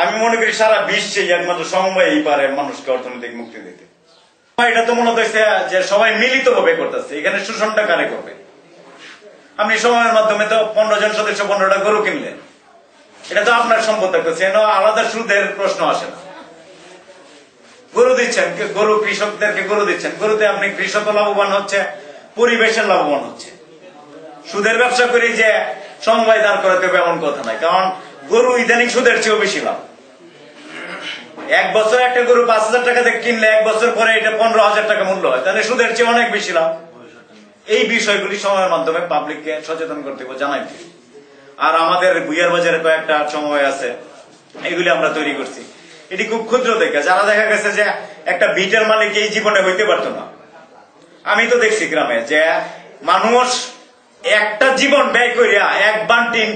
আমি মনে করি সারা বিশ্বে একমাত্র সমবায়ই পারে মানুষকে অর্থনৈতিক মুক্তি দিতে। এটা তো মনে হচ্ছে যে সবাই মিলিত ভাবে করতেছে, এখানে শোষণটা কারে করবে? আপনি সময়ের মাধ্যমে তো 15 জন সদস্য 15টা গরু কিনলেন, এটা তো আপনার সম্পদ থাকতেছে, আলাদা সুদের প্রশ্ন আসে না। গরু দিচ্ছেন, গরু কৃষকদেরকে গরু দিচ্ছেন, গরুতে আপনি কৃষক লাভবান হচ্ছে, পরিবেশের লাভবান হচ্ছে। সুদের ব্যবসা করে যে সমবায় দাঁড় করাতে হবে এমন কথা নাই, কারণ গরু ইদানিং সুদের চেয়েও বেশি লাভ। এক বছর একটা গরু 5,000 টাকা থেকে কিনলে 1 বছর পরে এটা 15,000 টাকা মূল্য হয়, তাহলে সুদের চেয়ে অনেক বেশি লাভ। এই বিষয়গুলি সময়ের মাধ্যমে পাবলিককে সচেতন করতে হবে, জানাইতে। আর আমাদের ভুইয়ার বাজারে কয়েকটা সময় আছে, এগুলি আমরা তৈরি করছি। এটি খুব ক্ষুদ্র দেখে, যারা দেখা গেছে যে একটা ভিটার মালিক এই জীবনে হইতে পারতো না। আমি তো দেখছি গ্রামে যে মানুষ একটা জীবন ব্যয় করিয়া এক বাস টিন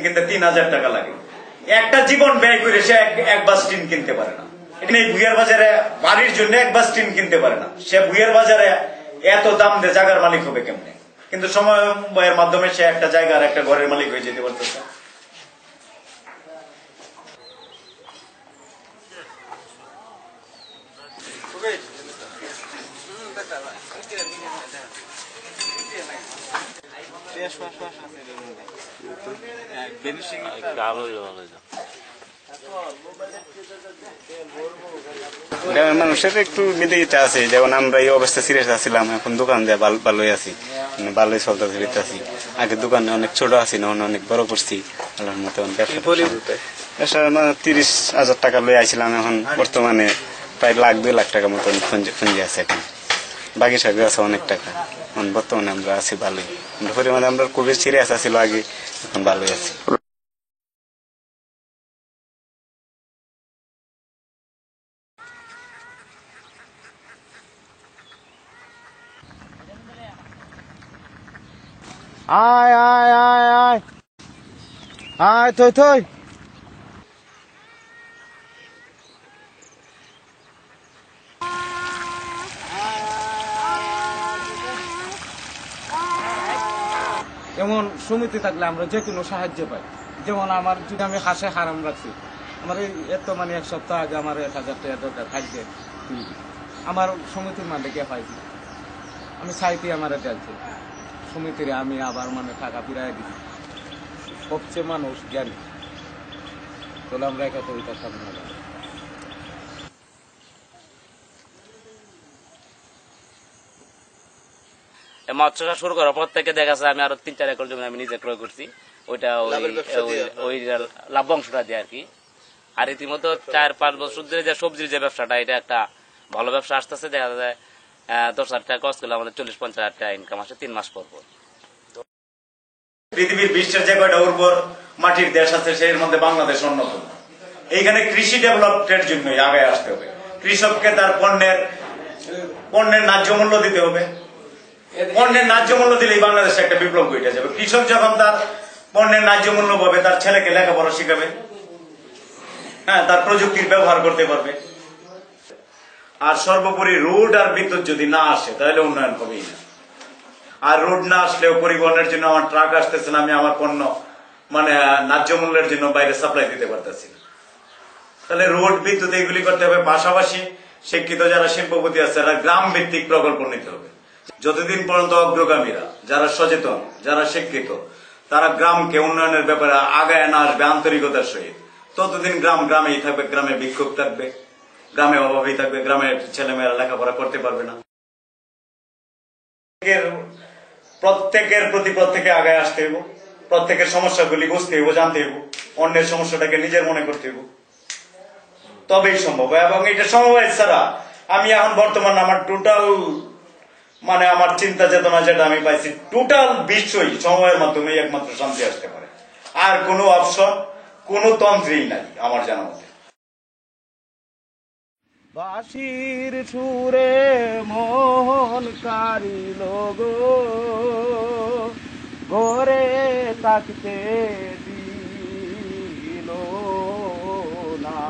কিনতে 3,000 টাকা লাগে। একটা জীবন ব্যয় করে সে এক বাস টিন কিনতে পারে না। এই ভুইয়ার বাজারে বাড়ির জন্য এক বাস টিন কিনতে পারে না, সে ভুইয়ার বাজারে এত দাম দিয়ে জায়গার মালিক হবে কেমনে? কিন্তু সময়ের মাধ্যমে সে একটা জায়গার একটা ঘরের মালিক হয়ে যেতে পারতেছে। মানুষের একটু বিদিটা আছে, যেমন আমরা এই অবস্থা সিরিয়াস আছিলাম, এখন দোকান দিয়ে ভালোই আছি, ভালোই চলতে আছি। আগে দোকানে অনেক ছোট আছি, না অনেক বড় করছি আল্লাহর মতো। ব্যবসা 30,000 টাকা লই আইছিলাম, এখন বর্তমানে প্রায় 1,00,000-2 লাখ টাকা মতন পুঁজি আছে। এখন বাকি সাথে আছে অনেক টাকা। এখন বর্তমানে আমরা আছি ভালোই, পরিমাণে আমরা খুবই সিরিয়াস আছিল আগে, এখন ভালোই আছি। আয় আয় আয় আয় আয়, থই থই। এমন সমিতি থাকলে আমরা যে কোনো সাহায্য পাই। যেমন আমার যদি আমি হাঁসে হারাম রাখছি, আমার এত মানে 1 সপ্তাহ আগে আমার 1,000 টাকা দরকার থাকবে, আমার সমিতির মানে কে পাইছি, আমি চাইতে আমার চাইছি সমিতিরে, আমি আবার মানে টাকা ফিরাই দিচ্ছি। সবচেয়ে মানুষ জ্ঞানী, তাহলে আমরা একা তো ওইটা খাবো না। মৎস্য চাষ শুরু করার পর থেকে দেখা যাচ্ছে আমি আরো 3-4 একর জমি আমি নিজে ক্রয় করছি, ওইটা ওই লাভ অংশটা দিয়ে আর কি। আর ইতিমধ্যে 4-5 বছর ধরে যে সবজির যে ব্যবসাটা, এটা একটা ভালো ব্যবসা আসতেছে। দেখা যায় 10,000 টাকা কষ্ট করলে আমাদের 40-50,000 টাকা ইনকাম আসে 3 মাস পর পর। পৃথিবীর বিশ্বের যে কয়টা উর্বর মাটির দেশ আছে সেই মধ্যে বাংলাদেশ অন্যতম। এইখানে কৃষি ডেভেলপমেন্টের জন্য আগে আসতে হবে। কৃষককে তার পণ্যের ন্যায্য মূল্য দিতে হবে। পণ্যের ন্যায্য মূল্য দিলেই বাংলাদেশে একটা বিপ্লব ঘটে যাবে। কৃষক যখন তার পণ্যের ন্যায্য মূল্য পাবে, তার ছেলেকে লেখাপড়া শিখাবে, হ্যাঁ, তার প্রযুক্তির ব্যবহার করতে পারবে। আর সর্বোপরি রোড আর বিদ্যুৎ যদি না আসে তাহলে উন্নয়ন হবেই না। আর রোড না আসলেও পরিবহনের জন্য আমার ট্রাক আসতেছে না, আমি আমার পণ্য মানে ন্যায্য মূল্যের জন্য বাইরে সাপ্লাই দিতে পারতেছি না। তাহলে রোড, বিদ্যুৎ এইগুলি করতে হবে। পাশাপাশি শিক্ষিত যারা শিল্পপতি আছে তারা গ্রাম ভিত্তিক প্রকল্প নিতে হবে। যতদিন পর্যন্ত অগ্রগামীরা, যারা সচেতন, যারা শিক্ষিত, তারা গ্রামকে উন্নয়নের ব্যাপারে আগায় না আসবে আন্তরিকতার সহিত, ততদিন গ্রাম গ্রামেই থাকবে, গ্রামে বিক্ষোভ থাকবে, গ্রামে অভাবই থাকবে, গ্রামের ছেলেমেয়েরা লেখাপড়া করতে পারবে না। প্রত্যেকের প্রতি প্রত্যেকে আগায় আসতে হইব, প্রত্যেকের সমস্যাগুলি বুঝতে হইব, জানতে হইব, অন্যের সমস্যাটাকে নিজের মনে করতে হইব, তবেই সম্ভব। এবং এটা সমবায় ছাড়া আমি এখন বর্তমান আমার টোটাল মানে আমার চিন্তা চেতনা যেটা আমি পাইছি, টোটাল বিশ্বই সময়ের মাধ্যমে একমাত্র শান্তি আসতে পারে। আর কোনো অপশন, কোনো তন্ত্রই নাই আমার জানা মতে। বাঁশির সুরে মন কারিল গো, ঘরে থাকতে দিল না,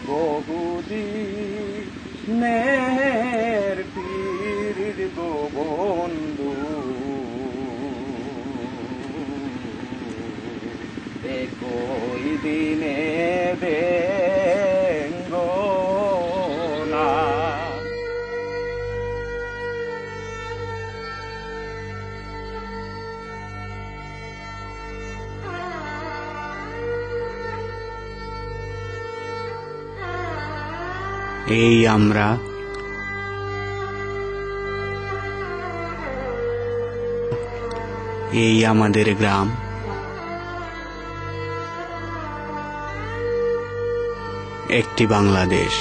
বহুদিনের পীর গো বন্ধু। কই দিনে দেঙ্গো না। এই আমরা, এই আমাদের গ্রাম, একটি বাংলাদেশ।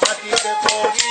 মাটিতে পড়ি